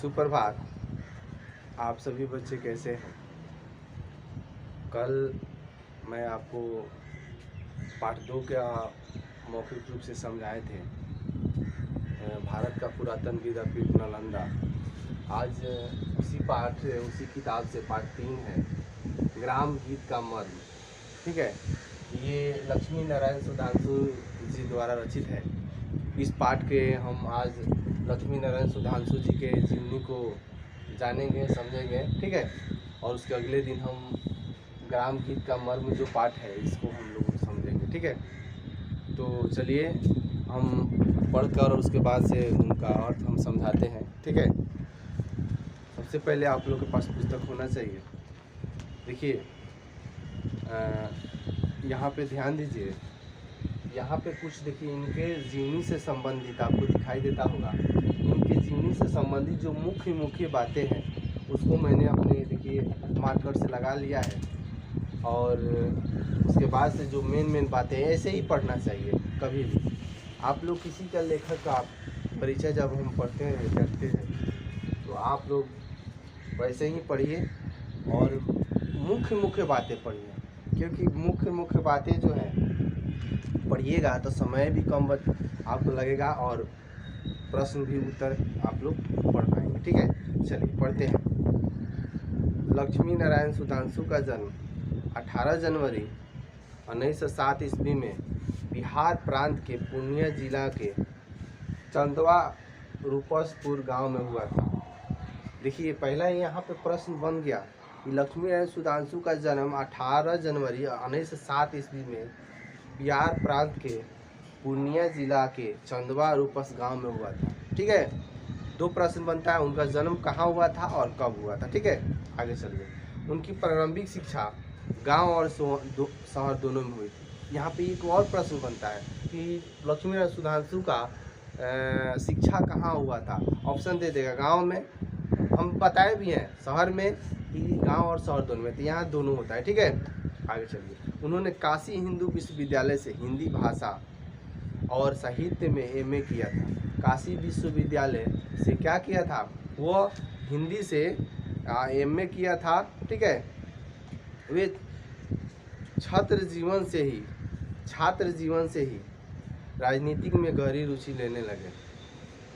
सुप्रभात। आप सभी बच्चे कैसे हैं? कल मैं आपको पाठ 2 का मौखिक रूप से समझाए थे, भारत का पुरातन विद्यापीठ नालंदा। आज उसी किताब से पाठ 3 है, ग्राम गीत का मर्म। ठीक है, ये लक्ष्मी नारायण सुधांशु जी द्वारा रचित है। इस पाठ के हम आज लक्ष्मी नारायण सुधांशु जी के जीवनी को जानेंगे, समझेंगे। ठीक है, और उसके अगले दिन हम ग्राम गीत का मर्म जो पाठ है इसको हम लोग समझेंगे। ठीक है, तो चलिए हम पढ़कर और उसके बाद से उनका अर्थ हम समझाते हैं। ठीक है, सबसे पहले आप लोग के पास पुस्तक होना चाहिए। देखिए, यहाँ पे ध्यान दीजिए, यहाँ पे कुछ देखिए इनके जीवनी से संबंधित आपको दिखाई देता होगा। इनके जीवनी से संबंधित जो मुख्य बातें हैं उसको मैंने अपने देखिए मार्कर से लगा लिया है, और उसके बाद से जो मेन बातें हैं ऐसे ही पढ़ना चाहिए। कभी भी आप लोग किसी का लेखक का परिचय जब हम पढ़ते हैं करते हैं तो आप लोग वैसे ही पढ़िए और मुख्य बातें पढ़िए, क्योंकि मुख्य बातें जो है पढ़िएगा तो समय भी कम आपको लगेगा और प्रश्न भी उत्तर आप लोग पढ़ पाएंगे। ठीक है, चलिए पढ़ते हैं। लक्ष्मी नारायण सुधांशु का जन्म 18 जनवरी 1907 ईस्वी में बिहार प्रांत के पूर्णिया जिला के चंदवा रूपसपुर गांव में हुआ था। देखिए, पहला यहाँ पे प्रश्न बन गया कि लक्ष्मी नारायण सुधांशु का जन्म 18 जनवरी 1907 ईस्वी में बिहार प्रांत के पूर्णिया जिला के चंदवा रूपस गांव में हुआ था। ठीक है, 2 प्रश्न बनता है, उनका जन्म कहाँ हुआ था और कब हुआ था। ठीक है, आगे चलिए। उनकी प्रारंभिक शिक्षा गांव और शहर दोनों में हुई थी। यहाँ पे एक और प्रश्न बनता है कि लक्ष्मी नारायण सुधांशु का शिक्षा कहाँ हुआ था। ऑप्शन दे देगा, गाँव में, हम बताए भी हैं, शहर में कि गाँव और शहर दोनों में, तो यहाँ दोनों होता है। ठीक है, आगे चलिए। उन्होंने काशी हिंदू विश्वविद्यालय से हिंदी भाषा और साहित्य में एमए किया था। काशी विश्वविद्यालय से क्या किया था, वो हिंदी से एमए किया था। ठीक है, वे छात्र जीवन से ही राजनीतिक में गहरी रुचि लेने लगे।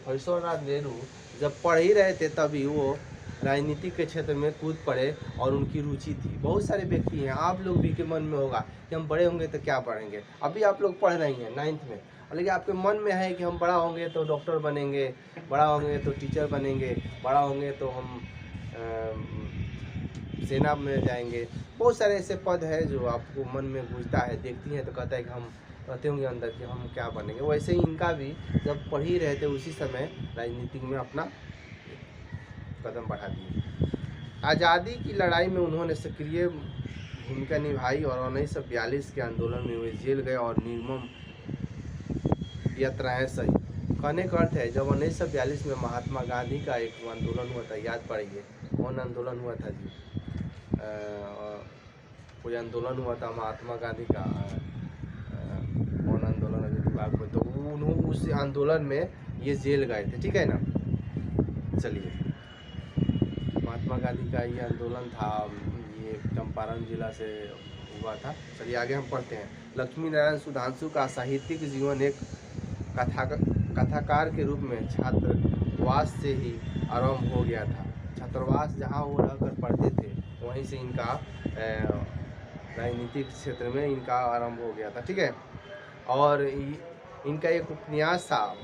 हरीश्वर नेहरू जब पढ़ ही रहे थे तभी वो राजनीतिक के क्षेत्र में कूद पड़े और उनकी रुचि थी। बहुत सारे व्यक्ति हैं, आप लोग भी के मन में होगा कि हम बड़े होंगे तो क्या पढ़ेंगे। अभी आप लोग पढ़ रहे हैं 9th में, लेकिन आपके मन में है कि हम बड़ा होंगे तो डॉक्टर बनेंगे, बड़ा होंगे तो टीचर बनेंगे, बड़ा होंगे तो हम सेना में जाएंगे। बहुत सारे ऐसे पद है जो आपको मन में गूंजता है, देखती हैं तो कहता है कि हम कहते होंगे अंदर कि हम क्या बनेंगे। वैसे ही इनका भी जब पढ़ ही रहे थे उसी समय राजनीति में अपना कदम बढ़ा दिए। आज़ादी की लड़ाई में उन्होंने सक्रिय भूमिका निभाई और 1942 के आंदोलन में वे जेल गए और निर्मम यात्राएं सही। कहने का अर्थ है, जब 1942 में महात्मा गांधी का एक आंदोलन हुआ था, याद पड़िए कौन आंदोलन हुआ था जी, कोई आंदोलन हुआ था महात्मा गांधी का, कौन आंदोलन है दिमाग में, तो उन्होंने उस आंदोलन में ये जेल गए थे। ठीक है ना, चलिए, महात्मा गांधी का ये आंदोलन था, ये चंपारण जिला से हुआ था। चलिए आगे हम पढ़ते हैं। लक्ष्मी नारायण सुधांशु का साहित्यिक जीवन एक कथाकार के रूप में छात्रावास से ही आरंभ हो गया था। छात्रावास जहाँ वो रहकर पढ़ते थे वहीं से इनका राजनीतिक क्षेत्र में इनका आरंभ हो गया था। ठीक है, और इनका एक उपन्यास था,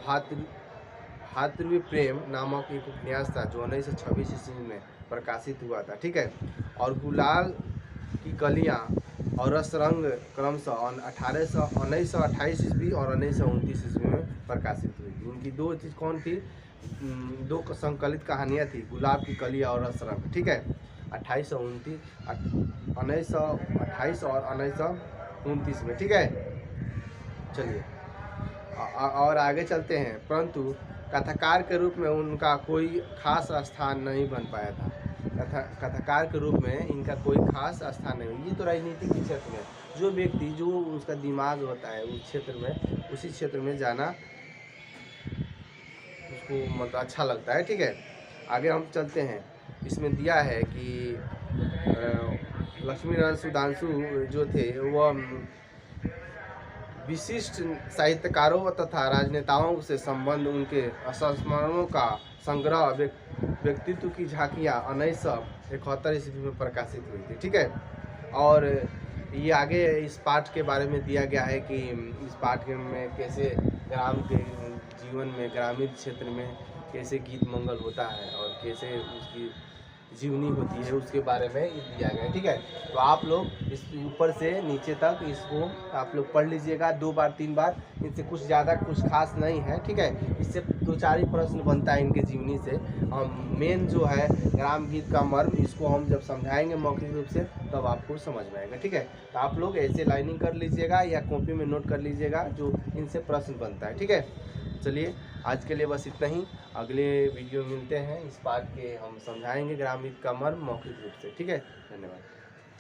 भातृ प्रेम नामक एक उपन्यास था जो 1926 ईस्वी में प्रकाशित हुआ था। ठीक है, और गुलाल की कलियाँ और रसरंग क्रमशः 1928 ईस्वी और 1929 ईस्वी में प्रकाशित हुई थी। उनकी 2 चीज़ कौन थी, 2 संकलित कहानियाँ थी, गुलाब की कलियाँ और रसरंग। ठीक है, 1928 और 1929 में। ठीक है, चलिए और आगे चलते हैं। परंतु कथाकार के रूप में उनका कोई खास स्थान नहीं बन पाया था। कथाकार के रूप में इनका कोई खास स्थान नहीं। ये तो राजनीतिक के क्षेत्र में जो व्यक्ति जो उसका दिमाग होता है उस क्षेत्र में, उसी क्षेत्र में जाना उसको मतलब अच्छा लगता है। ठीक है, आगे हम चलते हैं। इसमें दिया है कि लक्ष्मीनारायण सुधांशु जो थे वह विशिष्ट साहित्यकारों तथा राजनेताओं से संबंध, उनके संस्मरणों का संग्रह, व्यक्तित्व की झांकियाँ 1971 ईस्वी में प्रकाशित हुई थी। ठीक है, और ये आगे इस पाठ के बारे में दिया गया है कि इस पाठ में कैसे ग्राम के जीवन में, ग्रामीण क्षेत्र में कैसे गीत मंगल होता है और कैसे उसकी जीवनी होती है, उसके बारे में दिया गया है। ठीक है, तो आप लोग इस ऊपर से नीचे तक इसको आप लोग पढ़ लीजिएगा 2 बार 3 बार। इससे कुछ ज़्यादा कुछ खास नहीं है। ठीक है, इससे 2-4 ही प्रश्न बनता है इनके जीवनी से। मेन जो है ग्राम गीत का मर्म, इसको हम जब समझाएंगे मौखिक रूप से तब आपको समझ में आएगा। ठीक है, तो आप लोग ऐसे लाइनिंग कर लीजिएगा या कॉपी में नोट कर लीजिएगा जो इनसे प्रश्न बनता है। ठीक है, चलिए आज के लिए बस इतना ही। अगले वीडियो मिलते हैं, इस पाठ के हम समझाएंगे ग्राम गीत का मर्म मौखिक रूप से। ठीक है, धन्यवाद।